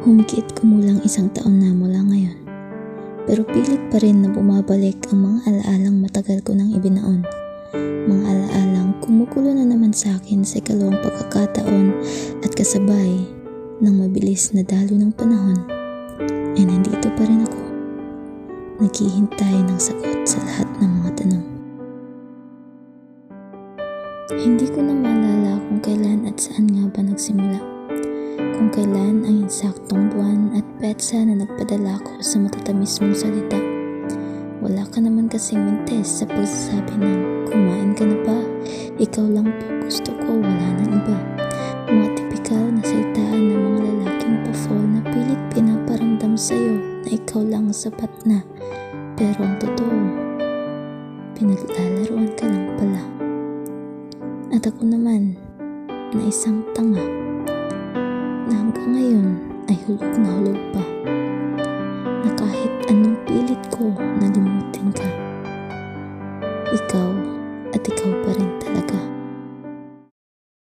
Humigit kumulang 1 taon na mula ngayon, pero pilit pa rin na bumabalik ang mga alaalang matagal ko nang ibinaon. Mga alaalang kumukulo na naman sa akin sa ikalawang pagkakataon at kasabay ng mabilis na dalo ng panahon ay nandito pa rin ako, naghihintay ng sagot sa lahat ng mga tanong. Hindi ko na maalala kung kailan at saan nga ba nagsimula, kung kailan ang insaktong buwan at petsa na nagpadala ko sa matatamis mong salita. Wala ka naman kasing mintes sa pagsasabi ng kumain ka na ba, ikaw lang po gusto ko, wala nang iba. Mga tipikal na salitaan ng mga lalaking pa-fall na pilit pinaparamdam sa'yo na ikaw lang ang sapat na, pero ang totoo, pinaglalaruan ka lang pala. At ako naman, na isang tanga, na hanggang ngayon ay hulog na hulog pa, na kahit anong pilit ko na limutin ka, ikaw at ikaw pa rin talaga.